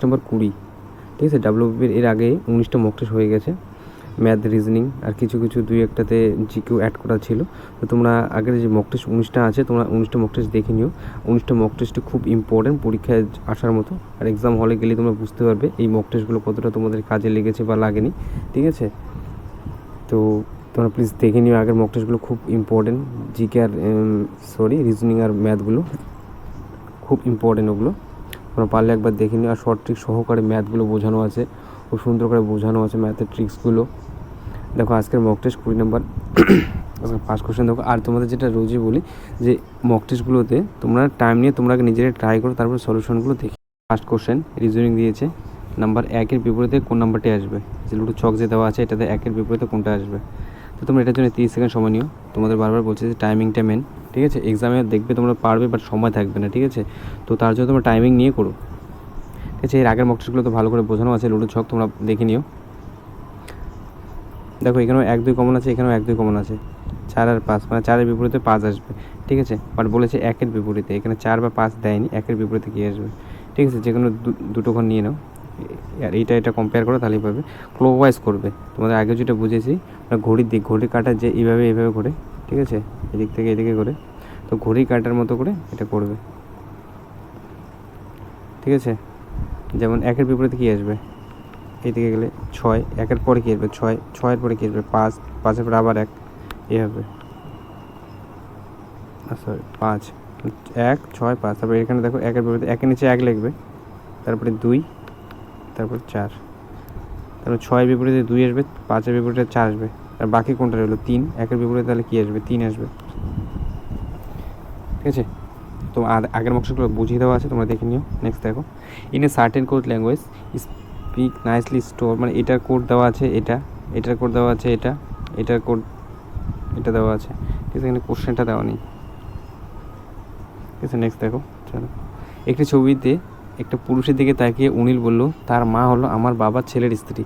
Number 20, ঠিক আছে। ডাব্লিউবিপির এর আগে 19টা মক টেস্ট হয়ে গেছে, ম্যাথ, রিজনিং আর কিছু কিছু 2-1টাতে জিকেও অ্যাড করা ছিল। তো তোমরা আগের যে মক টেস্ট 19টা আছে, তোমরা 19টা মক টেস্ট দেখে নিও। 19টা মক টেস্টে খুব ইম্পর্টেন্ট, পরীক্ষায় আসার মতো। আর এক্সাম হলে গেলে তোমরা বুঝতে পারবে এই মক টেস্টগুলো কতটা তোমাদের কাজে লেগেছে বা লাগেনি, ঠিক আছে। তো তোমরা প্লিজ দেখে নিও, আগের মক টেস্টগুলো খুব ইম্পর্টেন্ট। জিকে আর রিজনিং আর ম্যাথগুলো খুব ইম্পর্টেন্ট, ওগুলো তোমরা পারলে একবার দেখে নিও। আর শর্ট ট্রিক সহকারে ম্যাথগুলো বোঝানো আছে, খুব সুন্দর করে বোঝানো আছে ম্যাথের ট্রিক্সগুলো। দেখো আজকের মক টেস্ট 20 নাম্বার 5 কোশ্চেন দেখো। আর তোমাদের যেটা রোজই বলি যে মক টেস্টগুলোতে তোমরা টাইম নিয়ে তোমরা নিজেরা ট্রাই করো, তারপর সলিউশনগুলো দেখি। ফার্স্ট কোশ্চেন রিজনিং দিয়েছে, নাম্বার 1-এর বিপরীতে কোন নাম্বারটি আসবে, যে লুডো ছক যে দেওয়া আছে এটাতে 1-এর বিপরীতে কোনটা আসবে। তো তোমরা এটার জন্য 30 সেকেন্ড সময় নিও। তোমাদের বারবার বলছে যে টাইমিংটা মেন, ঠিক আছে। এক্সামে দেখবে তোমরা পারবে, বাট সময় থাকবে না, ঠিক আছে। তো তার জন্য তোমরা টাইমিং নিয়ে করো, ঠিক আছে। এর আগের মক টেস্টগুলো তো ভালো করে বোঝানো আছে, লুডো ছক তোমরা দেখে নিও। দেখো এখানেও 1-2 কমন আছে, এখানেও 1-2 কমন আছে। 4 আর 5, মানে 4-এর বিপরীতে 5 আসবে, ঠিক আছে। বাট বলেছে 1-এর বিপরীতে, এখানে 4 বা 5 দেয়নি, 1-এর বিপরীতে কী আসবে, ঠিক আছে। যে কোনো দুটো ঘর নিয়ে নাও, আর এটা কম্পেয়ার করো, তাহলেই পাবে। ক্লকওয়াইজ করবে, তোমাদের আগে যেটা বুঝেছি, ঘড়ির দিক, ঘড়ি কাটা যে এইভাবে ঘোরে, ঠিক আছে, এদিক থেকে এদিকে ঘোরে। তো ঘড়ি কাটার মতো করে এটা করবে, ঠিক আছে। যেমন 1-এর বিপরীতে কী আসবে, এইদিকে গেলে 6, 1-এর পরে কী আসবে 6, 6-এর পরে কী আসবে 5, 5-এর পরে আবার 1, এভাবে। সরি 5, 1, 6, 5। তারপরে এখানে দেখো 1-এর বিপরীতে 1-এর নিচে 1 লিখবে, তারপরে 2, তারপর 4, তারপর 6-এর বিপরীতে 2 আসবে, 5-এর বিপরীতে 4 আসবে, আর বাকি কোনটা রইলো 3, 1-এর বিপরীতে তাহলে কী আসবে 3 আসবে, ঠিক আছে। তো আগের মকসগুলো বুঝিয়ে দেওয়া আছে, তোমরা দেখে নিও। নেক্সট দেখো, in a certain code language speak nicely store, মানে এটার কোড দেওয়া আছে, এটার কোড দেওয়া আছে, এটার কোড এটা দেওয়া আছে, ঠিক আছে। এখানে কোশ্চেনটা দেওয়া নেই, ঠিক আছে। নেক্সট দেখো, চলো। একটি ছবিতে একটা পুরুষের দিকে তাকিয়ে অনিল বলল, তার মা হলো আমার বাবার ছেলের স্ত্রী,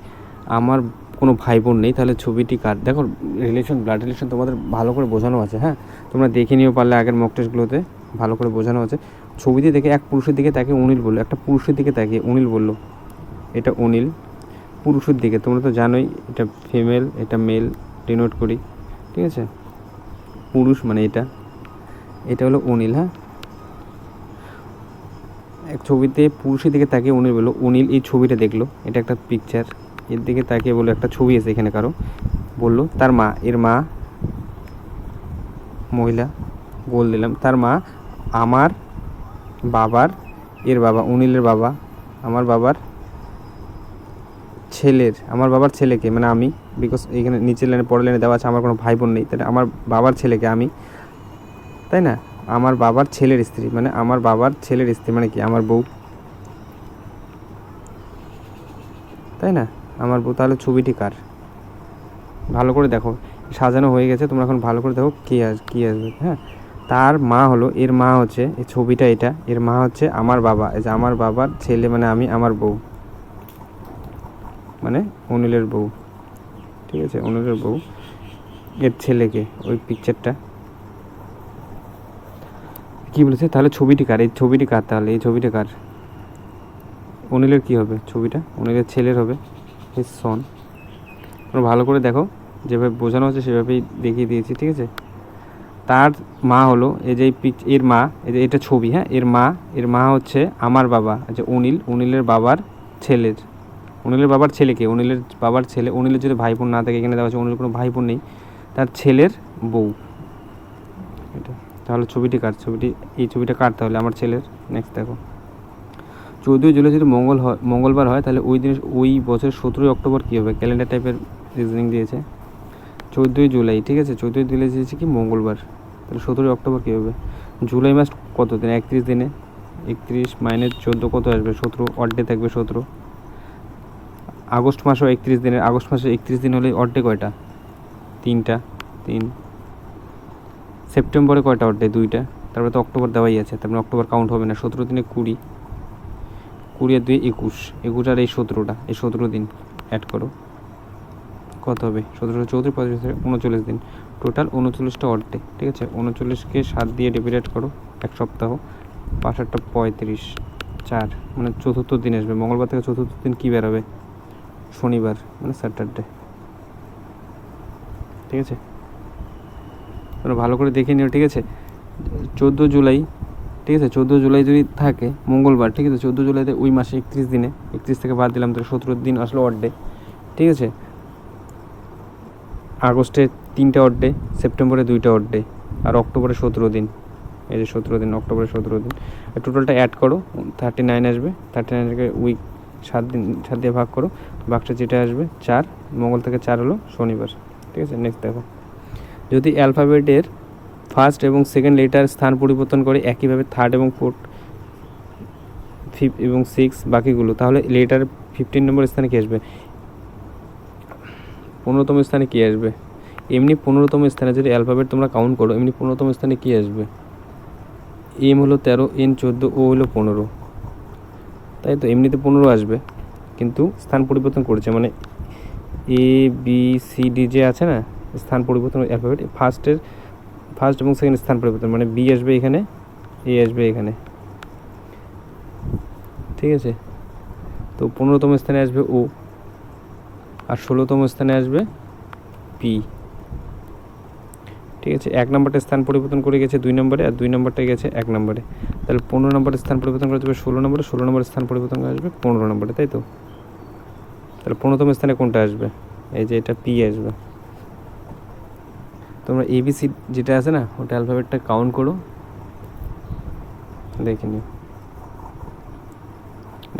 আমার কোনো ভাই বোন নেই, তাহলে ছবিটি কার। দেখো রিলেশন, ব্লাড রিলেশন তোমাদের ভালো করে বোঝানো আছে, হ্যাঁ। তোমরা দেখে নিও পারলে, আগের মক টেস্টগুলোতে ভালো করে বোঝানো আছে। ছবিতে দেখে এক পুরুষের দিকে তাকিয়ে অনিল বললো, একটা পুরুষের দিকে তাকিয়ে অনিল বলল, এটা অনিল। পুরুষের দিকে তোমরা তো জানোই এটা ফিমেল, এটা মেল ডিনোট করি, ঠিক আছে। পুরুষ মানে এটা হলো অনিল, হ্যাঁ। এক ছবিতে পুরুষের দিকে তাকিয়ে অনিল বললো, অনিল এই ছবিটা দেখলো, এটা একটা পিকচার, এর দিকে তাকিয়ে বললো একটা ছবি আছে এখানে কারো, বললো তার মা, এর মা মহিলা, বল দিলাম তার মা আমার বাবার, এর বাবা অনিলের বাবা, আমার বাবার ছেলেকে, মানে আমি, বিকজ এখানে নিচের লাইনে পরের লাইনে দেওয়া আছে আমার কোনো ভাই বোন নেই, তাহলে আমার বাবার ছেলেকে আমি, তাই না। আমার বাবার ছেলের স্ত্রী, মানে আমার বাবার ছেলের স্ত্রী মানে কি আমার বউ, তাই না, আমার বউ। তাহলে ছবিটি কার, ভালো করে দেখো, সাজানো হয়ে গেছে, তোমরা এখন ভালো করে দেখো কী আসবে, হ্যাঁ। তার মা হলো, এর মা হচ্ছে, এই ছবিটা এটা, এর মা হচ্ছে আমার বাবা, এই যে আমার বাবার ছেলে মানে আমি, আমার বউ মানে অনিলের বউ, ঠিক আছে, অনিলের বউ, এর ছেলেকে, ওই পিকচারটা কী বলেছে, তাহলে ছবিটি কার, এই ছবিটি কার, তাহলে এই ছবিটা কার, অনিলের কী হবে ছবিটা, অনিলের ছেলের হবে, হিজ সন। তোমরা ভালো করে দেখো, যেভাবে বোঝানো হচ্ছে সেভাবেই দেখিয়ে দিয়েছি, ঠিক আছে। তার মা হলো, এই যে এর মা, এই যে এটা ছবি, হ্যাঁ, এর মা হচ্ছে আমার বাবা, আচ্ছা অনিলের বাবার ছেলেকে, অনিলের বাবার ছেলে, অনিলের যদি ভাই বোন না থাকে, এখানে দেওয়া আছে অনিলের কোনো ভাই বোন নেই, তার ছেলের বউ, এটা। তাহলে এই ছবিটা কার, তাহলে আমার ছেলের। নেক্সট দেখো, 14 জুলাই যদি মঙ্গলবার হয়, তাহলে ওই বছর 17 অক্টোবর কী হবে, ক্যালেন্ডার টাইপের রিজনিং দিয়েছে। 14 জুলাই, ঠিক আছে, 14 জুলাই দিয়েছে কি মঙ্গলবার, তাহলে 17 অক্টোবর কী হবে। জুলাই মাস কত দিন, 31 দিনে, 31 মাইনাস 14 কত আসবে, 17, অড ডে থাকবে 17। আগস্ট মাসও 31 দিনের, আগস্ট মাসে 31 দিন হলে অড ডে কয়টা, 3টা, 3। সেপ্টেম্বরে কয়টা অড ডে, 2টা। তারপরে তো অক্টোবর দেওয়াই আছে, তারপরে অক্টোবর কাউন্ট হবে না। 17 দিনে 20 আর 2 21 আর এই 17টা, এই 17 দিন অ্যাড করো, কত হবে, 17, 34, 35, 39 দিন, টোটাল 39টা অড ডে, ঠিক আছে। 39কে 7 দিয়ে ডিভাইড করো, এক সপ্তাহ, 5 আর 35, 4 মানে চতুর্থ দিন আসবে। মঙ্গলবার থেকে চতুর্থ দিন কী বেরোবে? শনিবার মানে স্যাটারডে। ঠিক আছে, তোমরা ভালো করে দেখে নিও। ঠিক আছে, 14 জুলাই, ঠিক আছে, 14 জুলাই যদি থাকে মঙ্গলবার, ঠিক আছে, 14 জুলাইতে ওই মাসে 31 দিনে, 31 থেকে বাদ দিলাম তো 17 দিন আসলো অড ডে। ঠিক আছে, আগস্টে 3টা অড ডে, সেপ্টেম্বরে 2টা অড ডে, আর অক্টোবরে 17 দিন। এই যে 17 দিন, অক্টোবরে 17 দিন। টোটালটা অ্যাড করো, 39 আসবে। 39কে উইক 7 দিন 7 দিয়ে ভাগ করো, ভাগটা যেটা আসবে 4, মঙ্গল থেকে 4 হলো শনিবার। ঠিক আছে, নেক্সট দেখো, যদি অ্যালফাবেটের ফার্স্ট এবং সেকেন্ড লেটার স্থান পরিবর্তন করে একইভাবে থার্ড এবং ফোর্থ, 5 এবং 6 বাকিগুলো, তাহলে লেটার 15 নম্বর স্থানে কী আসবে? 15তম স্থানে কী আসবে? এমনি 15তম স্থানে যদি অ্যালফাবেট তোমরা কাউন্ট করো, এমনি 15তম স্থানে কী আসবে? এম হলো 13, এন 14, ও হলো 15, তাই তো? এমনিতে 15 আসবে, কিন্তু স্থান পরিবর্তন করেছে, মানে এ বি সি ডি যে আছে না, স্থান পরিবর্তন অ্যালফাবেট ফার্স্ট এবং সেকেন্ড স্থান পরিবর্তন, মানে বি আসবে এখানে, এ আসবে এখানে। ঠিক আছে, তো 15তম স্থানে আসবে ও, আর 16তম স্থানে আসবে পি। ঠিক আছে, 1 নম্বরটা স্থান পরিবর্তন করে গেছে 2 নম্বরে, আর 2 নম্বরটা গেছে 1 নম্বরে, তাহলে 15 নম্বরের স্থান পরিবর্তন করে যাবে 16 নম্বরে, 16 নম্বরের স্থান পরিবর্তন করে আসবে 15 নম্বরে, তাই তো? তাহলে 15তম স্থানে কোনটা আসবে? এই যে এটা পি আসবে। তোমরা এবিসি যেটা আছে না, ওটা অ্যালফাবেটটা কাউন্ট করো, দেখে নিও।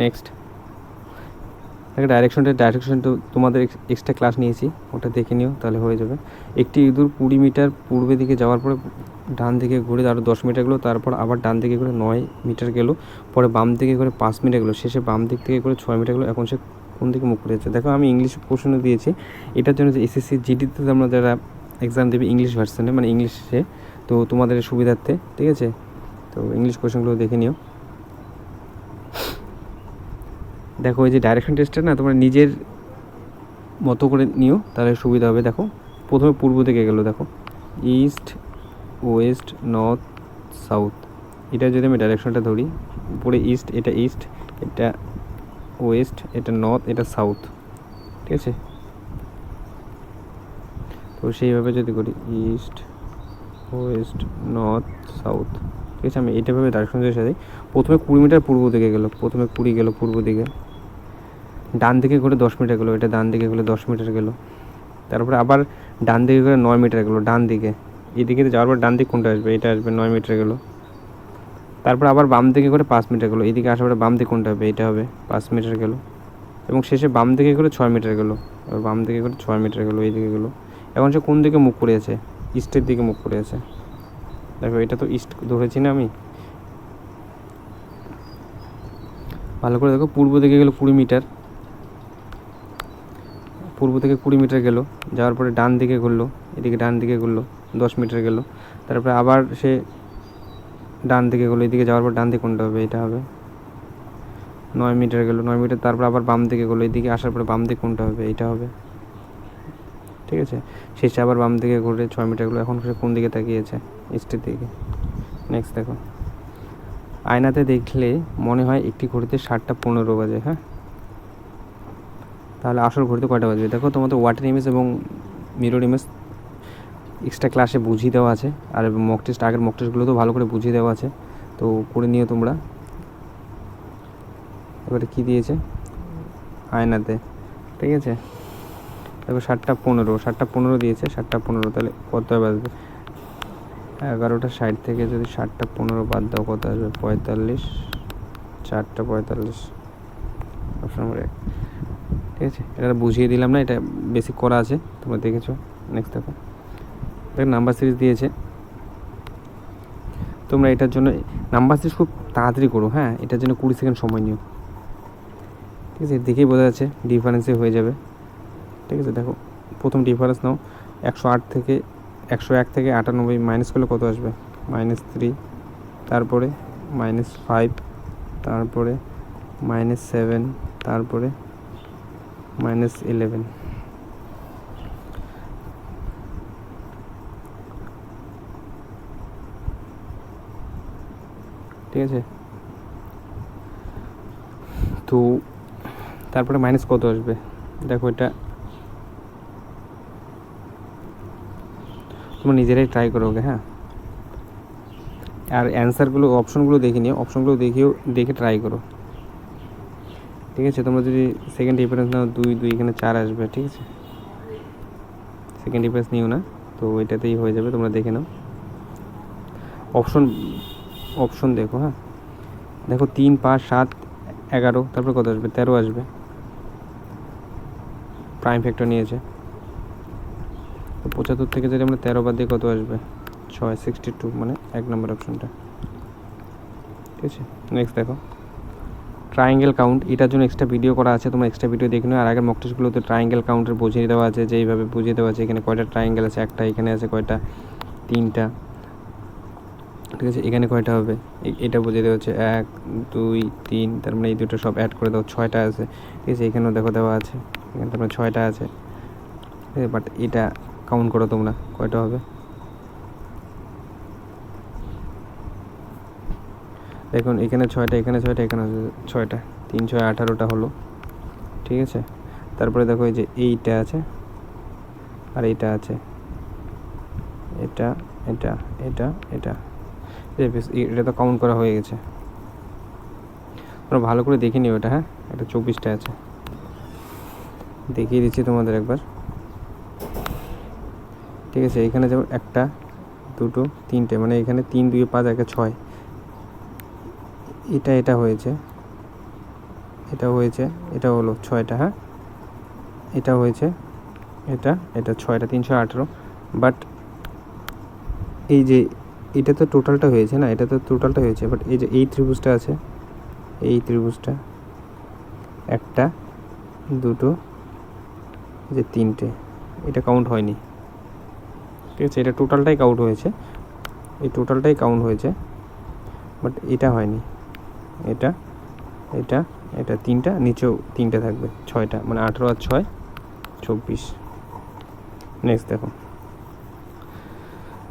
নেক্সট ডাইরেকশন তো তোমাদের এক্সট্রা ক্লাস নিয়েছি, ওটা দেখে নিও, তাহলে হয়ে যাবে। একটি ইঁদুর 20 মিটার পূর্বে দিকে যাওয়ার পরে ডান দিকে ঘুরে আরও 10 মিটার গেলো, তারপর আবার ডান দিকে করে 9 মিটার গেলো, পরে বাম দিকে করে 5 মিটার গেলো, শেষে বাম দিক থেকে করে 6 মিটার গেলো। এখন সে কোন দিকে মুখ করে যাচ্ছে? দেখো, আমি ইংলিশ প্রশ্ন দিয়েছি, এটার জন্য যে এসএসসি জিডিতে তোমরা যারা এক্সাম দেবে ইংলিশ ভার্সানে, মানে ইংলিশে, তো তোমাদের সুবিধার্থে, ঠিক আছে, তো ইংলিশ কোশ্চেনগুলো দেখে নিও। দেখো, এই যে ডাইরেকশন টেস্টটা না, তোমরা নিজের মতো করে নিও, তাহলে সুবিধা হবে। দেখো, প্রথমে পূর্ব দিকে গেলো, দেখো ইস্ট, ওয়েস্ট, নর্থ, সাউথ। এটা যদি আমি ডাইরেকশনটা ধরি, উপরে ইস্ট, এটা ইস্ট, এটা ওয়েস্ট, এটা নর্থ, এটা সাউথ। ঠিক আছে, তো সেইভাবে যদি করি ইস্ট, ওয়েস্ট, নর্থ, সাউথ, ঠিক আছে, আমি এইটাভাবে ডাইরেকশন দিয়ে সাজাই। প্রথমে 20 মিটার পূর্ব দিকে গেলো, প্রথমে 20 গেলো পূর্ব দিকে, ডান দিকে করে 10 মিটার গেলো, এটা ডান দিকে করে 10 মিটার গেলো, তারপরে আবার ডান দিকে করে 9 মিটার গেলো, ডান দিকে, এদিকে যাওয়ার পর ডান দিক কোনটা আসবে? এটা আসবে, 9 মিটার গেলো, তারপর আবার বাম দিকে করে 5 মিটার গেলো, এদিকে আসার পরে বাম দিক কোনটা হবে? এটা হবে, 5 মিটার গেলো, এবং শেষে বাম দিকে করে 6 মিটার গেলো, এবার বাম দিকে করে 6 মিটার গেলো, এইদিকে গেলো। এখন সে কোন দিকে মুখ করে আছে? ইস্টের দিকে মুখ করে আছে। দেখো, এটা তো ইস্ট ধরেছি না আমি, ভালো করে দেখো। পূর্ব দিকে গেলো 20 মিটার, পূর্ব থেকে 20 মিটার গেলো, যাওয়ার পরে ডান দিকে ঘুরলো, এদিকে ডান দিকে ঘুরলো, 10 মিটার গেলো, তারপরে আবার সে ডান দিকে গেলো, এদিকে যাওয়ার পর ডান দিকে কোনটা হবে? এটা হবে, 9 মিটার গেলো, 9 মিটার, তারপর আবার বাম দিকে গেলো, এদিকে আসার পরে বাম দিকে কোনটা হবে? এটা হবে। ঠিক আছে, শেষে আবার বাম দিকে ঘুরে 6 মিটার গেলো, এখন সে কোন দিকে তাকিয়েছে? ইস্টের দিকে। নেক্সট দেখো, আয়নাতে দেখলে মনে হয় একটি ঘড়িতে 7টা 15 বাজে। হ্যাঁ, তাহলে আসল ঘড়িতে কয়টা বাজবে? দেখো, তোমাদের ওয়াটার ইমেজ এবং মিরর ইমেজ এক্সট্রা ক্লাসে বুঝিয়ে দেওয়া আছে, আর মক টেস্ট, আগের মক টেস্টগুলো তো ভালো করে বুঝিয়ে দেওয়া আছে, তো করে নিও তোমরা। এবারে কী দিয়েছে আয়নাতে? ঠিক আছে, দেখো 7টা 15 দিয়েছে, 7টা 15, তাহলে কত বাজবে? 11টা 60 থেকে যদি 7টা 15 বাদ দাও, কত আসবে? 45, 4টা 45, অপশন নম্বর 1। ঠিক আছে, এটা বুঝিয়ে দিলাম না, এটা বেসিক করা আছে, তোমরা দেখেছো। নেক্সট দেখো, নাম্বার সিরিজ দিয়েছে, তোমরা এটার জন্য নাম্বার সিরিজ খুব তাড়াতাড়ি করো। হ্যাঁ, এটার জন্য 20 সেকেন্ড সময় নিও। ঠিক আছে, দেখেই বোঝা যাচ্ছে, ডিফারেন্সে হয়ে যাবে। ঠিক আছে, দেখো, প্রথম ডিফারেন্স নাও, 101 থেকে 98 মাইনাস করলে কত আসবে? -3, তারপরে -5, তারপরে -7, তারপরে -11। ঠিক আছে, তো তারপরে মাইনাস কত আসবে দেখো, এটা তোমরা নিজেরাই ট্রাই করো ওকে। হ্যাঁ, আর অ্যান্সারগুলো অপশনগুলো দেখে নিও, অপশনগুলো দেখে ট্রাই করো, ঠিক আছে। তোমরা যদি সেকেন্ড ডিফারেন্স নাও 2 2, এখানে 4 আসবে, ঠিক আছে। সেকেন্ড ডিফারেন্স নিও না, তো এটাতেই হয়ে যাবে, তোমরা দেখে নাও। অপশন দেখো। হ্যাঁ, দেখো 3 5 7 11, তারপরে কত আসবে 13 আসবে, প্রাইম ফ্যাক্টর নিয়েছে। তো 75 থেকে যদি আমরা 13 বাদ দিয়ে কত আসবে 6, 62, মানে 1 নম্বর অপশনটা, ঠিক আছে। নেক্সট দেখো ট্রায়াঙ্গেল কাউন্ট, এটার জন্য এক্সট্রা ভিডিও করা আছে, তোমরা এক্সট্রা ভিডিও দেখে নিও। আর আগের মক টেস্টগুলোতে ট্রায়াঙ্গেল কাউন্টের বুঝিয়ে দেওয়া আছে, যে এইভাবে বুঝিয়ে দেওয়া আছে এখানে কয়টা ট্রায়াঙ্গেল আছে, একটা, এখানে আছে কয়টা 3টা, ঠিক আছে। এখানে কয়টা হবে এটা বুঝিয়ে দেওয়া হচ্ছে 1 2 3, তার মানে এই দুটো সব অ্যাড করে দাও, 6টা আছে, ঠিক আছে। এখানেও দেখো দেওয়া আছে, এখানে তার মানে 6টা আছে, বাট এটা কাউন্ট করো তোমরা কয়টা হবে। দেখুন এখানে 6টা, এখানে 6টা, এখানে 6টা, 3 6 18টা হলো, ঠিক আছে। তারপরে দেখো এই যে এইটা আছে আর এইটা আছে, এটা এটা এটা এটা, এটা তো কাউন্ট করা হয়ে গেছে। তোমরা ভালো করে দেখে নিও এটা। হ্যাঁ, এটা 24টা আছে, দেখিয়ে দিচ্ছি তোমাদের একবার, ঠিক আছে। এখানে যেমন 1 2 3টে, মানে এখানে 3 2 5 1 6, এটা হয়েছে, এটা হয়েছে, এটা হলো 6টা। হ্যাঁ, এটা হয়েছে, এটা 6টা, 3 6 18, বাট এই যে এটা তো টোটালটা হয়েছে না, এটা তো টোটালটা হয়েছে, বাট এই যে এই ত্রিভুজটা আছে, এই ত্রিভুজটা 1 2 যে 3টে, এটা কাউন্ট হয়নি, ঠিক আছে। এটা টোটালটাই কাউন্ট হয়েছে, এই টোটালটাই কাউন্ট হয়েছে, বাট এটা হয়নি, এটা এটা এটা 3টা, নিচেও 3টে থাকবে, 6টা, মানে 18 আর 6 24। নেক্সট দেখো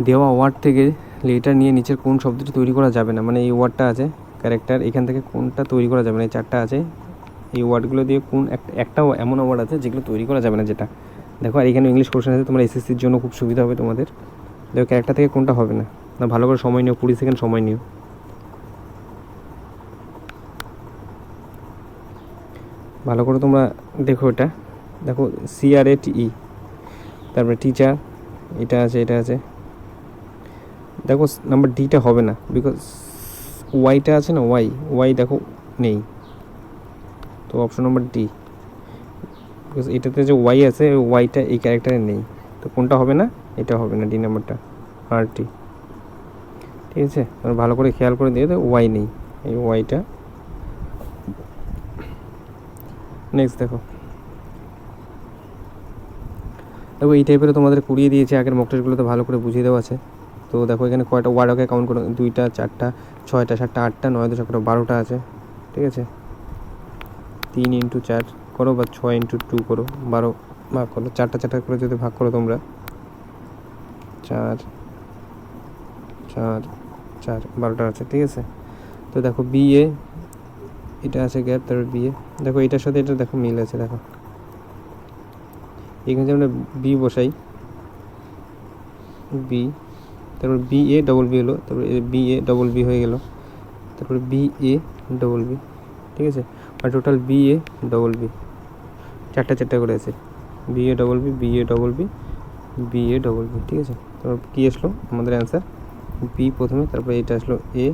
দেওয়া ওয়ার্ড থেকে লেটার নিয়ে নিচের কোন শব্দটি তৈরি করা যাবে না, মানে এই ওয়ার্ডটা আছে ক্যারেক্টার, এখান থেকে কোনটা তৈরি করা যাবে না, এই 4টা আছে, এই ওয়ার্ডগুলো দিয়ে কোন একটাও এমন ওয়ার্ড আছে যেগুলো তৈরি করা যাবে না, যেটা দেখো। আর এখানে ইংলিশ কোশ্চেন আছে, তোমার এসএসসির জন্য খুব সুবিধা হবে তোমাদের। দেখো ক্যারেক্টার থেকে কোনটা হবে না, ভালো করে সময় নিও, 20 সেকেন্ড সময় নিও। ভালো করে তোমরা দেখো, এটা দেখো CRATE, তারপরে টিচার, এটা আছে, এটা আছে। দেখো নাম্বার ডিটা হবে না, বিকজ ওয়াইটা আছে না, ওয়াই দেখো নেই, তো অপশন নাম্বার ডি, বিকজ এটাতে যে ওয়াই আছে, ওয়াইটা এই ক্যারেক্টারে নেই, তো কোনটা হবে না, এটা হবে না, ডি নাম্বারটা, RT, ঠিক আছে। তোমরা ভালো করে খেয়াল করে দিয়ে, তো ওয়াই নেই, এই ওয়াইটা। নেক্সট দেখো এই টাইপের তোমাদের করিয়ে দিয়েছে, আগের মক টেস্টগুলোতে ভালো করে বুঝিয়ে দেওয়া আছে। তো দেখো এখানে কয়টা ওয়ার্ড ওকে কাউন্ট করো, 2টা 4টা 6টা 7টা 8টা 9 10 11 12টা আছে, ঠিক আছে। 3 × 4 করো বা 6 × 2 করো, 12 ভাগ করো, 4টা 4টা করে যদি ভাগ করো তোমরা, 4 4 4 12টা আছে, ঠিক আছে। তো দেখো BA, এটা আছে গ্যাপ, তারপর BA, দেখো এটার সাথে এটা দেখো মিল আছে, দেখো এখানে যে আমরা বি বসাই, বি, তারপর BA ডবল বি হলো, তারপর BA ডবল বি হয়ে গেল, তারপরে BA ডবল বি, ঠিক আছে। আর টোটাল BA ডবল বি, 4টা করে আছে, BA double B, BA double B, BA double B, ঠিক আছে। তারপর কী আসলো আমাদের অ্যান্সার, বি প্রথমে, তারপরে এটা আসলো A,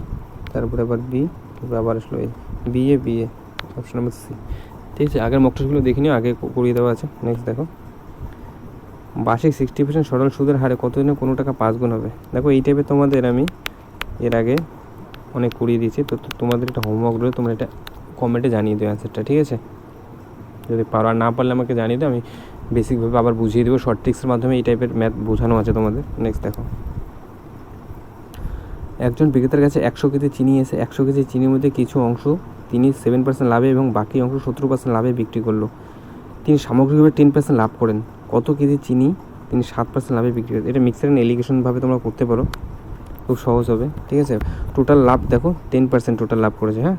তারপরে আবার বি, তারপরে আবার আসলো A, BA option number C, ঠিক আছে। আগের মক টেস্টগুলো দেখে নিও, আগে করিয়ে দেওয়া আছে। নেক্সট দেখো বার্ষিক 60% সরল সুদের হারে কতদিনে কোনো টাকা 5 গুণ হবে। দেখো এই টাইপের তোমাদের আমি এর আগে অনেক করিয়ে দিয়েছি, তো তোমাদের এটা হোমওয়ার্ক রয়েছে, তোমরা এটা কমেন্টে জানিয়ে দেবো অ্যান্সারটা, ঠিক আছে। যদি পারো, আর না পারলে আমাকে জানিয়ে দেবো, আমি বেসিকভাবে আবার বুঝিয়ে দেবো, শর্ট ট্রিক্সের মাধ্যমে এই টাইপের ম্যাথ বোঝানো আছে তোমাদের। নেক্সট দেখো একজন বিক্রেতার কাছে 100 কেজি চিনি এসে 100 কেজি চিনির মধ্যে কিছু অংশ তিনি 7% লাভে এবং বাকি অংশ 70% লাভে বিক্রি করলো। তিনি সামগ্রিকভাবে 10% লাভ করেন। কত কেজি চিনি তিনি 7% লাভে বিক্রি করেন। এটা মিক্সার অ্যান্ড এলিগেশনভাবে তোমরা করতে পারো, খুব সহজ হবে, ঠিক আছে। টোটাল লাভ দেখো 10% টোটাল লাভ করেছে। হ্যাঁ,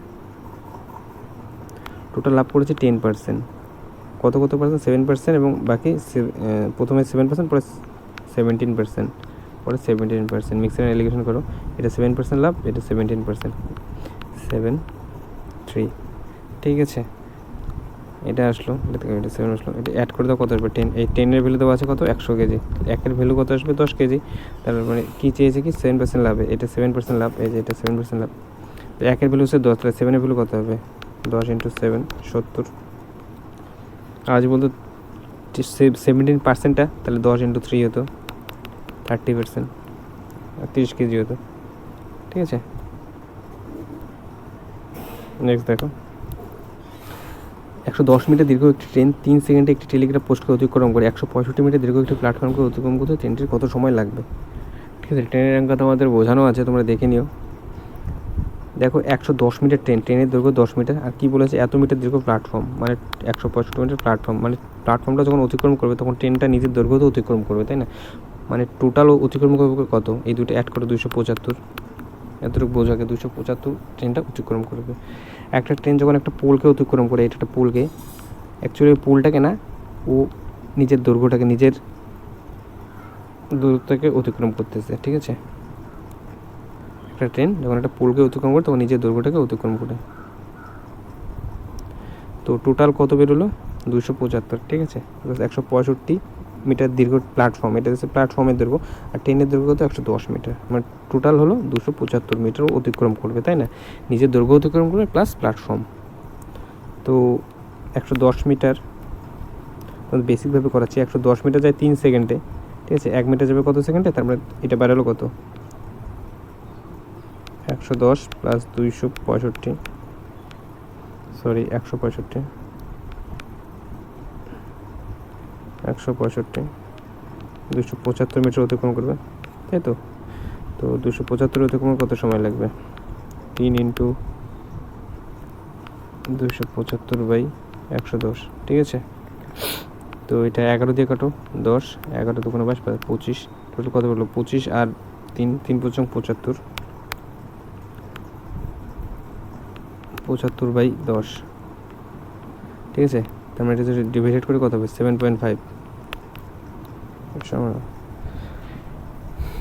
টোটাল লাভ করেছে 10%। কত পার্সেন্ট? 7%, এবং বাকি প্রথমে 7%, পরে 17%, পরে 17%। মিক্সার অ্যালিগেশন করো, এটা 7% লাভ, এটা 17%, 7-3, ঠিক আছে। এটা আসলো, এটা থেকে এটা 7 আসলো, এটা অ্যাড করে দাও, কত আসবে? 10। এই 10-এর ভ্যালু দেওয়া আছে কত? 100 কেজি। একের ভ্যালু কত আসবে? 10 কেজি। তার মানে কী চেয়েছে কি? 7% লাভে, এটা 7% লাভ, এই যে এটা 7% লাভ। তো একের ভ্যালু হচ্ছে 10, তাহলে 7-এর ভ্যালু কত হবে? 10 × 7, 70। আজ বলতো 17%টা, তাহলে 10 × 3 হতো 30%, 30 কেজি হতো, ঠিক আছে। নেক্সট দেখো, 110 মিটার দীর্ঘ একটি ট্রেন 3 সেকেন্ডে একটি টেলিগ্রাফ পোস্টকে অতিক্রম করে 165 মিটার দীর্ঘ একটি প্ল্যাটফর্মকে অতিক্রম করতে ট্রেনটির কত সময় লাগবে? ঠিক আছে, ট্রেনের অঙ্ক তোমাদের বোঝানো আছে, তোমরা দেখে নিও। দেখো 110 মিটার ট্রেনের দৈর্ঘ্য 10 মিটার, আর কী বলেছে? এত মিটার দীর্ঘ প্ল্যাটফর্ম, মানে 165 মিটার প্ল্যাটফর্ম, মানে প্ল্যাটফর্মটা যখন অতিক্রম করবে তখন ট্রেনটা নিজের দৈর্ঘ্য তো অতিক্রম করবে, তাই না? মানে টোটাল অতিক্রম করবে কত? এই দুটো অ্যাড করে 275, এতটুকু বোঝাকে 275 ট্রেনটা অতিক্রম করবে। একটা ট্রেন যখন একটা পোলকে অতিক্রম করে, এটা একটা পোলকে, অ্যাকচুয়ালি পোলটাকে না, ও নিজের দৈর্ঘ্যটাকে, নিজের দূরত্বকে অতিক্রম করতেছে, ঠিক আছে। একটা ট্রেন যখন একটা পোলকে অতিক্রম করে তখন নিজের দৈর্ঘ্যটাকে অতিক্রম করে। তো টোটাল কত বেরোলো? 275, ঠিক আছে। 165 মিটার দীর্ঘ প্ল্যাটফর্ম, এটা হচ্ছে প্ল্যাটফর্মের দৈর্ঘ্য, আর ট্রেনের দৈর্ঘ্য তো 110 মিটার, মানে টোটাল হলো 275 মিটার অতিক্রম করবে, তাই না? নিজের দৈর্ঘ্য অতিক্রম করবে প্লাস প্ল্যাটফর্ম। তো 110 মিটার বেসিকভাবে করাচ্ছি, 110 মিটার যায় 3 সেকেন্ডে, ঠিক আছে। 1 মিটার যাবে কত সেকেন্ডে? তারপরে এটা বেরোলো কত? 110 প্লাস 265, সরি 165, 275 মিটার অতিক্রম করবে, তাই তো। তো 275 অতিক্রম কত সময় লাগবে? 3 × 275/110, ঠিক আছে। তো এটা 11 দিয়ে কাটো, 10, 11 2 22, 25, টোটাল কত বললো? 25 আর 3, 3 × 75, 75/10, ঠিক আছে। তার মানে এটা যদি ডিভাইডেড করে কত হবে? 7.5।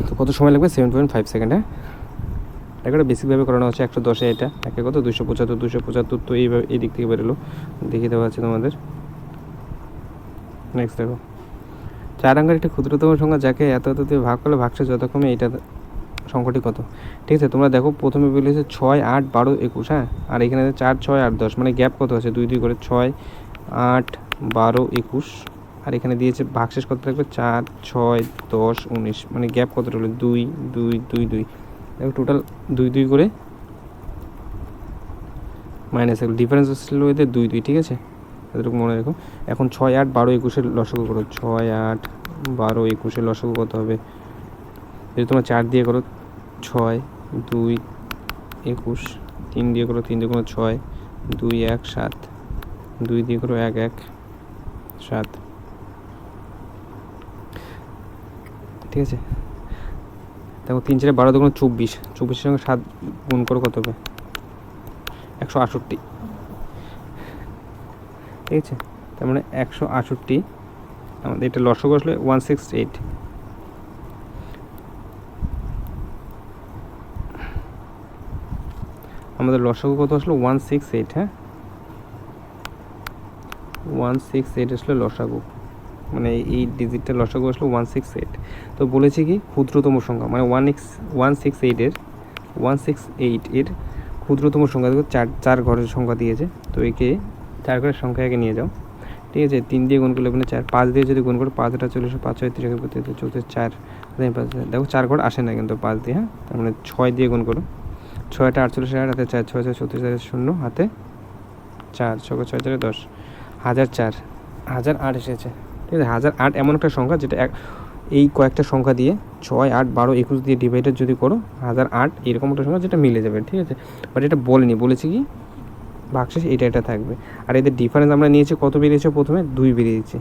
তো কত সময় লাগবে? 7.5 সেকেন্ড, হ্যাঁ। এটা বেসিকভাবে করানো হচ্ছে। 110-এ এটা একে কত? 275, তো এইভাবে এই দিক থেকে বেরোলো, দেখিয়ে দেওয়া আছে তোমাদের। নেক্সট দেখো, 4 অঙ্কের একটি ক্ষুদ্রতম সংখ্যা যাকে এত দিয়ে ভাগ করলে ভাগশেষ যথাক্রমে এইটা সংখ্যাটি কত? ঠিক আছে, তোমরা দেখো প্রথমে বলেছে 6, 8, 12, 21, হ্যাঁ। আর এখানে 4, 6, 8, 10, মানে গ্যাপ কত আছে? 2 করে 6, 8, 12, 21, আর এখানে দিয়েছে ভাগশেষ কত থাকবে? 4, 6, 10, 19, মানে গ্যাপ কত হলো? 2, 2, 2, 2। দেখো টোটাল 2 করে মাইনাস এগুলো ডিফারেন্স ছিল এদের 2, 2, ঠিক আছে, এতটুকু মনে রেখো। এখন 6, 8, 12, 21-এর লসাগু করো। 6, 8, 12, 21-এর লসাগু কত হবে? যদি তোমরা 4 দিয়ে করো 6, 2, 21, 3 দিয়ে করো 3 দিয়ে করো 6, 2, 1, 7, 2 দিয়ে করো 1, 1, 7, ঠিক আছে। দেখো 3, 4, 12 2 24, 24-এর সঙ্গে 7 গুণ করো, কত হবে? 168, ঠিক আছে। তার মানে 168, আমাদের এটা লসাগু আসলে 168। আমাদের লসাগু কত আসলো? 168, হ্যাঁ, 168 আসলে লসাগু, মানে এই ডিজিটটা লসাগু আসলো 168। তো বলেছি কি ক্ষুদ্রতম সংখ্যা, মানে 168 এর ক্ষুদ্রতম সংখ্যা। দেখো 4 ঘরের সংখ্যা দিয়েছে, তো একে 4 ঘরের সংখ্যা আগে নিয়ে যাও, ঠিক আছে। 3 দিয়ে গুণ করলে ওখানে 4, 5 দিয়ে যদি গুণ করো 5টা 40, 5, 6, 30, 34, 4, দেখো 4 ঘর আসে না কিন্তু 5 দিয়ে, হ্যাঁ। তার মানে 6 দিয়ে গুণ করো, 6টা 48, হাতে 4, 6, 6, 36, 0, হাতে 4, 6, 6, 4, 10, 1004, 1008 এসেছে, ঠিক আছে। 1008 এমন একটা সংখ্যা যেটা এই কয়েকটা সংখ্যা দিয়ে 6, 8, 12, 21 দিয়ে ডিভাইডেড যদি করো 1008 এরকম একটা সংখ্যা যেটা মিলে যাবে, ঠিক আছে। বাট এটা বলেছি কি ভাগশেষ এটা থাকবে। আর এদের ডিফারেন্স আমরা নিয়েছি কত বেরিয়েছে? প্রথমে 2 বেরিয়েছে,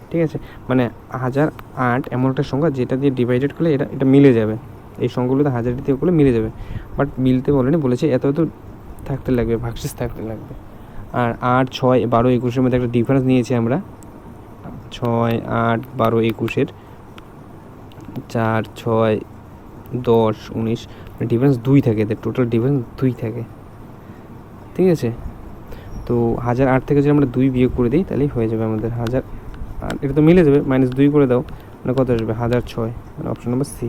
ঠিক আছে। মানে 1008 এমন একটা সংখ্যা যেটা দিয়ে ডিভাইডেড করলে এটা মিলে যাবে, এই সংখ্যাগুলোতে 1000 দিয়ে করলে মিলে যাবে। বাট মিলতে বলেছে এত থাকতে লাগবে, ভাগশেষ থাকতে লাগবে। আর 8, 6, 12, 21-এর মধ্যে একটা ডিফারেন্স নিয়েছি আমরা, 6, 8, 12, 21-এর 4, 6, 10, 19 ডিফারেন্স 2 থাকে, এদের টোটাল ডিফারেন্স 2 থাকে, ঠিক আছে। তো 1008 থেকে যদি আমরা 2 বিয়োগ করে দিই তাহলেই হয়ে যাবে আমাদের 1008, এটা তো মিলে যাবে, -2 করে দাও, মানে কত আসবে 1006, মানে অপশন নাম্বার সি,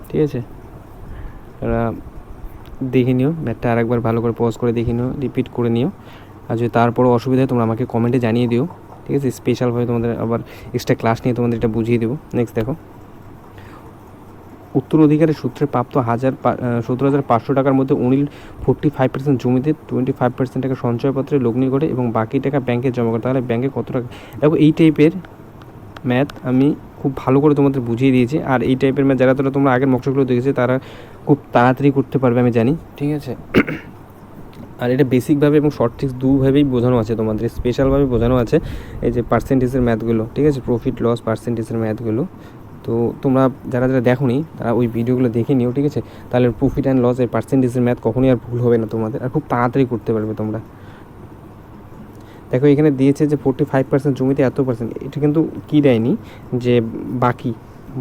ঠিক আছে। এরা দেখে নিও ম্যাথটা, আরেকবার ভালো করে পজ করে দেখে নিও, রিপিট করে নিও, আর যদি তারপরও অসুবিধা হয় তোমরা আমাকে কমেন্টে জানিয়ে দিও, ঠিক আছে। স্পেশালভাবে তোমাদের আবার এক্সট্রা ক্লাস নিয়ে তোমাদের এটা বুঝিয়ে দেবো। নেক্সট দেখো, উত্তরাধিকারের সূত্রে প্রাপ্ত 17,500 টাকার মধ্যে অনিল 45% জমিতে 25% টাকা সঞ্চয়পত্রে লগ্নি করে এবং বাকি টাকা ব্যাংকে জমা করে, তাহলে ব্যাংকে কত টাকা। দেখো এই টাইপের ম্যাথ আমি খুব ভালো করে তোমাদের বুঝিয়ে দিয়েছি, আর এই টাইপের ম্যাথ যারা তোমরা আগের মকসগুলো দেখেছে তারা খুব তাড়াতাড়ি করতে পারবে আমি জানি, ঠিক আছে। আর এটা বেসিকভাবে এবং শর্ট ট্রিক্স দুভাবেই বোঝানো আছে, তোমাদের স্পেশালভাবে বোঝানো আছে এই যে পার্সেন্টেজের ম্যাথগুলো, ঠিক আছে, প্রফিট লস পার্সেন্টেজের ম্যাথগুলো। তো তোমরা যারা দেখোনি তারা ওই ভিডিওগুলো দেখে নিও, ঠিক আছে, তাহলে প্রফিট অ্যান্ড লস এর পার্সেন্টেজের ম্যাথ কখনোই আর ভুল হবে না তোমাদের, আর খুব তাড়াতাড়ি করতে পারবে তোমরা। দেখো এখানে দিয়েছে যে 45% জমিতে এত পার্সেন্ট, এটা কিন্তু কী দেয়নি যে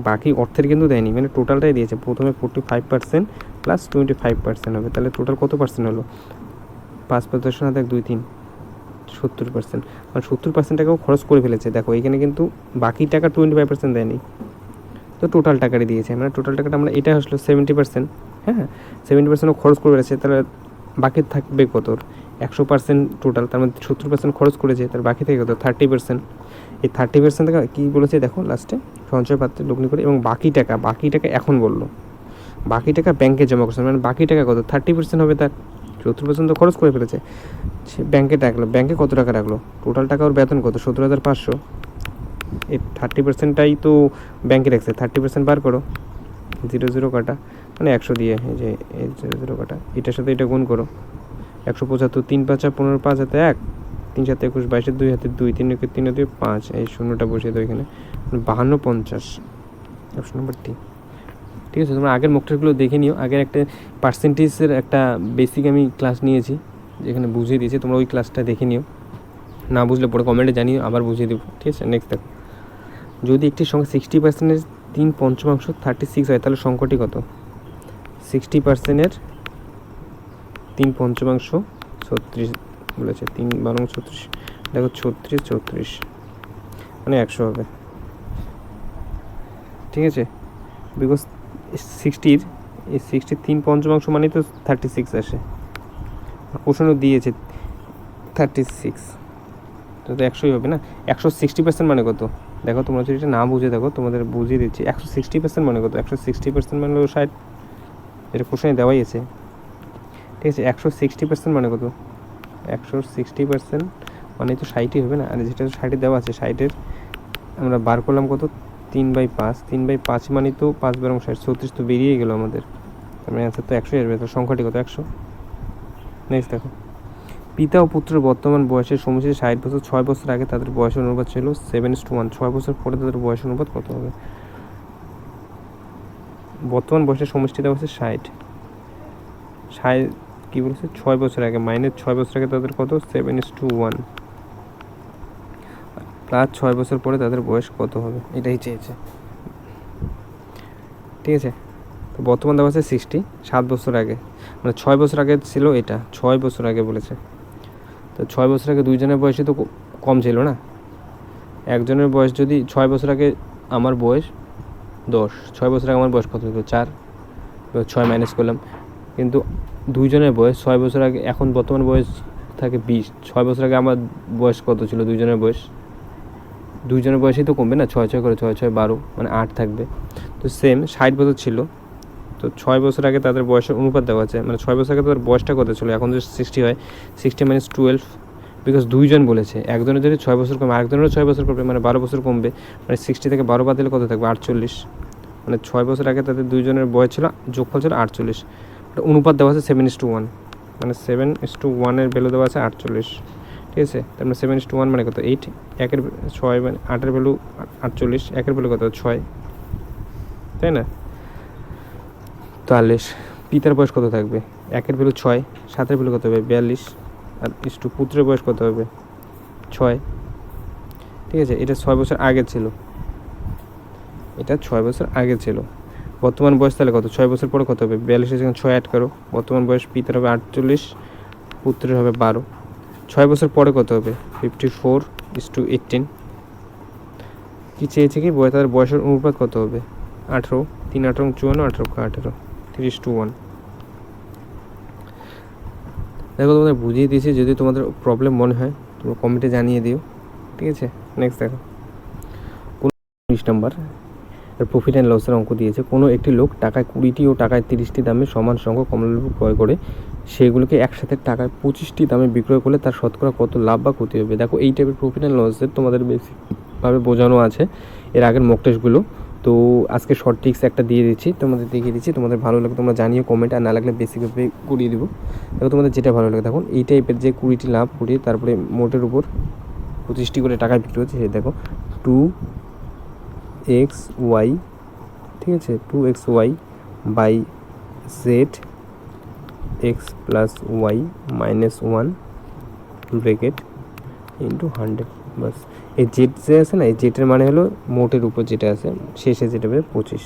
বাকি অর্থের কিন্তু দেয়নি, মানে টোটালটাই দিয়েছে। প্রথমে 45% প্লাস 25% হবে, তাহলে টোটাল কত পার্সেন্ট হলো, 5 + 10 = 2, 3, 70%, মানে 70% টাকাও খরচ করে ফেলেছে। দেখো এখানে কিন্তু বাকি টাকা 25% দেয়নি, তো টোটাল টাকারই দিয়েছে, মানে টোটাল টাকাটা আমরা এটা আসলো 70%, হ্যাঁ 70% খরচ করে ফেলেছে, তাহলে বাকি থাকবে কত, 100% টোটাল, তার মধ্যে 70% খরচ করেছে, তার বাকি থেকে কত 30%। এই 30% টাকা কী বলেছে দেখো লাস্টে, সঞ্চয় পাত্রে লগ্নি করে এবং বাকি টাকা এখন বললো বাকি টাকা ব্যাংকে জমা করছে, মানে বাকি টাকা কত 30% হবে, তার 70% তো খরচ করে ফেলেছে, সে ব্যাংকে রাখলো, ব্যাংকে কত টাকা রাখলো, টোটাল টাকা ওর বেতন কত 17,500, এই 30%টাই তো ব্যাংকে রাখছে, 30% বার করো, 0 কাটা, মানে 100 দিয়ে এই যে 0 কাটা, এটার সাথে এটা গুণ করো, 175, 3 × 5 = 15, 5 হাতে 1, 3 × 7 = 21, 22, 2 হাতে 2, 3 × 3 = 5, এই শূন্যটা বসিয়ে দাও এখানে, 52, 50, অপশন নাম্বার ডি, ঠিক আছে। তোমরা আগের মকটেলগুলো দেখে নিও, আগের একটা পার্সেন্টেজের একটা বেসিক আমি ক্লাস নিয়েছি যেখানে বুঝিয়ে দিয়েছি, তোমরা ওই ক্লাসটা দেখে নিও, না বুঝলে পরে কমেন্টে জানিও, আবার বুঝিয়ে দেবো, ঠিক আছে। নেক্সট দেখো, যদি একটি সংখ্যা 60%-এর 3/5 36 হয় তাহলে সংখ্যাটি কত, 60%-এর 3/5 36 বলেছে, 3 × 12 = 36, দেখো 36, মানে 100 হবে, ঠিক আছে। বিকজ 60-র 3/5 মানে তো 36 আসে, প্রশ্ন দিয়েছে 36, তো 100ই হবে না। 160% মানে কত, দেখো তোমরা যদি এটা না বুঝে দেখো তোমাদের বুঝিয়ে দিচ্ছি, 160% মানে কত, 160% মানে হলো 60, এটা প্রশ্নে দেওয়াই আছে, ঠিক আছে। 160% মানে কত, 160% মানে তো 60ই হবে না, আর যেটা 60 দেওয়া আছে 60-এর আমরা বার করলাম কত, 3/5, 3/5 মানে তো 5 × 12 = 60, 36 তো বেরিয়ে গেলো আমাদের, মানে অ্যান্সার তো 100 আসবে, তো সংখ্যাটি কত, 100। নেক্সট দেখো, পিতা ও পুত্রের বর্তমান বয়সের সমষ্টি 60 বছর, 6 বছর আগে তাদের বয়সের অনুপাত ছিল 7:1, 6 বছর পরে তাদের বয়সের অনুপাত কত হবে। বর্তমান বয়সের সমষ্টি দেওয়া হচ্ছে 60 কী বলেছে 6 বছর আগে, -6 বছর আগে তাদের কত 7:1, প্লাস 6 বছর পরে তাদের বয়স কত হবে, এটাই চেয়েছে, ঠিক আছে। তো বর্তমান দেওয়া আছে 60, 7 বছর আগে, মানে 6 বছর আগে ছিল এটা, 6 বছর আগে বলেছে, তো 6 বছর আগে দুইজনের বয়সই তো কম ছিল না, একজনের বয়স যদি 6 বছর আগে আমার বয়স 10, 6 বছর আগে আমার বয়স কত ছিল 4, 6 মাইনাস করলাম, কিন্তু দুইজনের বয়স 6 বছর আগে, এখন বর্তমান বয়স থাকে 20, 6 বছর আগে আমার বয়স কত ছিল, দুইজনের বয়সই তো কমবে না, 6 করে 6 12, মানে 8 থাকবে। তো সেম 60 বছর ছিল, তো 6 বছর আগে তাদের বয়সের অনুপাত দেওয়া আছে, মানে 6 বছর আগে তাদের বয়সটা কত ছিল, এখন যদি 60 হয় 60 - 12, বিকজ দুইজন বলেছে, একজনের যদি 6 বছর কমে আরেকজনেরও 6 বছর করবে, মানে 12 বছর কমবে, মানে 60 থেকে 12 বাদ দিলে কত থাকবে 48, মানে 6 বছর আগে তাদের দুইজনের বয়স ছিল, যোগফল ছিল 48, অনুপাত দেওয়া আছে 7:1, মানে 7:1 ভ্যালু দেওয়া আছে 48, ঠিক আছে। তার মানে 7:1 মানে কত 8, 1-এর 6 মানে 8-এর ভ্যালু 48, 1-এর ভ্যালু কত 6, তাই না। 43, পিতার বয়স কত থাকবে, 1-এর ভ্যালু 6, 7-এর ভ্যালু কত হবে 42, আর ইস্টু পুত্রের বয়স কত হবে 6, ঠিক আছে। এটা 6 বছর আগে ছিল, এটা 6 বছর আগে ছিল। বর্তমান বয়স তাহলে কত, 6 বছর পরে কত হবে 42, যখন 6 অ্যাড করো, বর্তমান বয়স পিতার হবে 48, পুত্রের হবে 12। 6 বছর পরে কত হবে 54:18। কি চেয়েছে কি তাদের বয়সের অনুপাত কত হবে 18, 3 18 54, 18 3:1। দেখো তোমাদের বুঝিয়ে দিয়েছি, যদি তোমাদের প্রবলেম মনে হয় তোমরা কমেন্টে জানিয়ে দিও, ঠিক আছে। নেক্সট দেখো 19 নাম্বার, প্রফিট অ্যান্ড লসের অঙ্ক দিয়েছে। কোনো একটি লোক টাকায় 20টি ও টাকায় 30টি দামে সমান সংখ্যক কমলালেবু ক্রয় করে সেগুলোকে একসাথে টাকায় 25টি দামে বিক্রয় করলে তার শতকরা কত লাভ বা ক্ষতি হবে। দেখো এই টাইপের প্রফিট অ্যান্ড লসের তোমাদের বেসিকভাবে বোঝানো আছে এর আগের মক টেস্টগুলো। তো আজকে শর্ট ট্রিক্স একটা দিয়ে দিচ্ছি, তোমাদের দেখিয়ে দিচ্ছি, তোমাদের ভালো লাগে তোমরা জানিও কমেন্ট, আর না লাগলে বেসিকভাবে করিয়ে দেবো। দেখো তোমাদের যেটা ভালো লাগে, দেখুন এই টাইপের যে 20টি লাভ করিয়ে তারপরে মোটের উপর 25টি করে টাকায় বিক্রি হচ্ছে, সে দেখো 2xy, ঠিক আছে, 2xy by z x plus y minus 1 bracket into 100। বাস এই জেড যে আছে না, এই জেটের মানে হলো মোটের উপর যেটা আছে, শেষে যেটা হবে 25।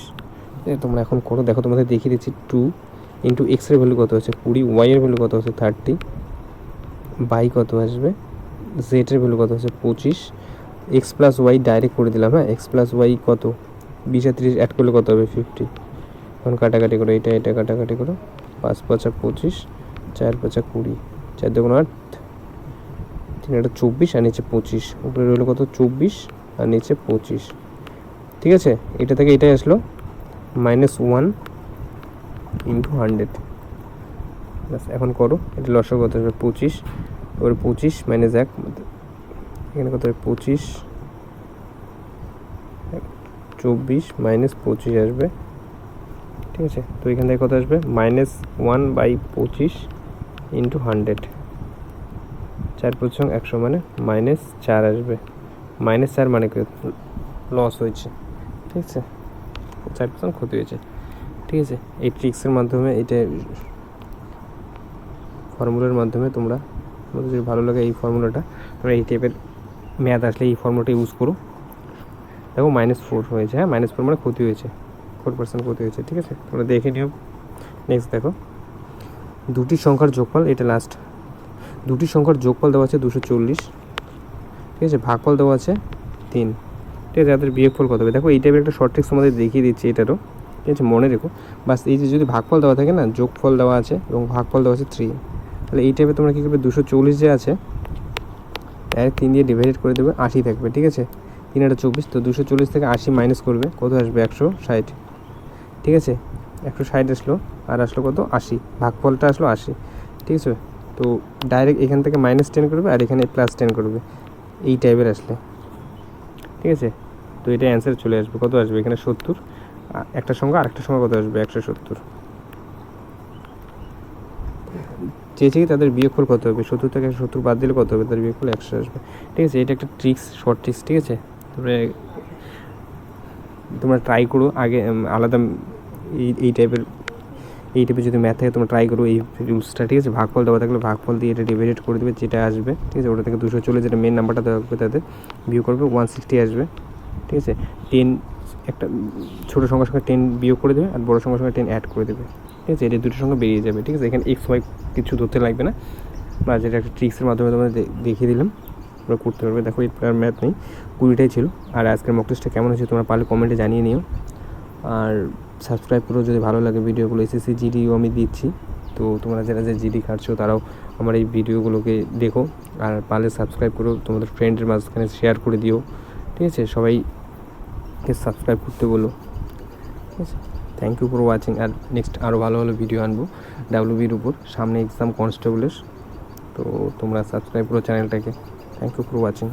তোমরা এখন করো, দেখো তোমাদের দেখিয়ে দিচ্ছি। 2 ইন্টু এক্সের ভ্যালু কত আছে 20, ওয়াইয়ের ভ্যালু কত আছে 30, বাই কত আসবে জেটের ভ্যালু কত আছে 25, এক্স প্লাস ওয়াই ডাইরেক্ট করে দিলাম। হ্যাঁ, এক্স প্লাস ওয়াই কত 20 আর 30 অ্যাড করলে কত হবে 50। এখন কাটাকাটি করো, এটা কাটাকাটি করো, 5 5 25, 4 5 20, 4 2 8, 3 8 24 আর নিচে 25, উপরে রইলো কত 24 আর নিচে 25, ঠিক আছে। এটা থেকে এটাই আসলো -1 ইন্টু 100। বাস এখন করো, এটা লসাগু কত আসবে 25, ওর 25 মাইনাস 1, এখানে কত হবে 25, 24 মাইনাস 25 আসবে, ঠিক আছে। তো এখান থেকে কত আসবে -1/25 ইন্টু 100, 4 5 100 মানে -4 আসবে। -4 মানে কি লস হয়েছে, ঠিক আছে, 4% ক্ষতি হয়েছে, ঠিক আছে। এই ট্রিক্সের মাধ্যমে, এইটা ফর্মুলার মাধ্যমে তোমাদের যদি ভালো লাগে এই ফর্মুলাটা, তোমরা এই টাইপের ম্যাথ আসলে এই ফর্মুলাটা ইউজ করো। দেখো -4 হয়েছে, হ্যাঁ -4 মানে ক্ষতি হয়েছে, 4% ক্ষতি হয়েছে, ঠিক আছে। তোমরা দেখে নিও। নেক্সট দেখো দুটি সংখ্যার যোগফল, এটা লাস্ট। দুটি সংখ্যার যোগফল দেওয়া আছে 240, ঠিক আছে, ভাগফল দেওয়া আছে 3, ঠিক আছে। যাদের বিয়োগফল কত হবে, দেখো এই টাইপের একটা শর্ট ট্রিক্স তোমাদের দেখিয়ে দিচ্ছি এটারও, ঠিক আছে, মনে রেখো। বাস এই যে যদি ভাগফল দেওয়া থাকে না, যোগফল দেওয়া আছে এবং ভাগফল দেওয়া আছে 3, তাহলে এই টাইপে তোমরা কী করবে 240 যে আছে ডাইরেক্ট 3 দিয়ে ডিভাইডেড করে দেবে, 80 থাকবে, ঠিক আছে। 3 8 24, তো 240 থেকে 80 মাইনাস করবে, কত আসবে 160, ঠিক আছে। 160 আসলো, আর আসলো কত 80, ভাগফলটা আসলো 80, ঠিক আছে। তো ডাইরেক্ট এখান থেকে -10 করবে আর এখানে +10 করবে, এই টাইপের আসলে, ঠিক আছে। তো এটা অ্যান্সার চলে আসবে, কত আসবে এখানে 70, একটা সংখ্যা আর একটা সংখ্যা কত আসবে 170। চেয়েছে কি তাদের বিয়োগফল কত হবে, 70 থেকে 170 বাদ দিলে কত হবে, তাদের বিয়োগফল 100 আসবে, ঠিক আছে। এটা একটা ট্রিক্স, শর্ট ট্রিক্স, ঠিক আছে। তোমরা ট্রাই করো আগে আলাদা এই টাইপের যদি ম্যাথ থাকে তোমরা ট্রাই করো এই রুলসটা, ঠিক আছে। ভাগফল দেওয়া থাকলে ভাগফল দিয়ে এটা ডিভাইডেড করে দেবে, যেটা আসবে, ঠিক আছে। ওটা থেকে 240 যেটা মেন নাম্বারটা দেওয়া হবে তাদের বিয়োগ করবে 160 আসবে, ঠিক আছে। 10 একটা ছোটো সংখ্যার সঙ্গে 10 বিয়োগ করে দেবে আর বড়ো সংখ্যার সঙ্গে 10 অ্যাড করে দেবে, ঠিক আছে। এটা দুটো সংখ্যা বেরিয়ে যাবে, ঠিক আছে। এখানে XY কিছু ধরতে লাগবে না, বা যেটা একটা ট্রিক্সের মাধ্যমে তোমাদের দেখিয়ে দিলাম, তোমরা করতে পারবে। দেখো এই ম্যাথ নেই, 20টাই ছিল। আর আজকের মক টেস্টটা কেমন হয়েছে তোমরা পারলে কমেন্টে জানিয়ে নিও, আর সাবস্ক্রাইব করো যদি ভালো লাগে ভিডিওগুলো। SSC জিডিও আমি দিচ্ছি, তো তোমরা যারা জিডি খাটছো তারাও আমার এই ভিডিওগুলোকে দেখো, আর পারলে সাবস্ক্রাইব করো, তোমাদের ফ্রেন্ডের মাঝখানে শেয়ার করে দিও, ঠিক আছে। সবাইকে সাবস্ক্রাইব করতে বলো, ঠিক আছে। Thank you for watching. আর নেক্সট আরও ভালো ভালো ভিডিও আনবো WBর উপর, সামনে এক্সাম কনস্টেবলের, তো তোমরা সাবস্ক্রাইব করো চ্যানেলটাকে। Thank you for watching.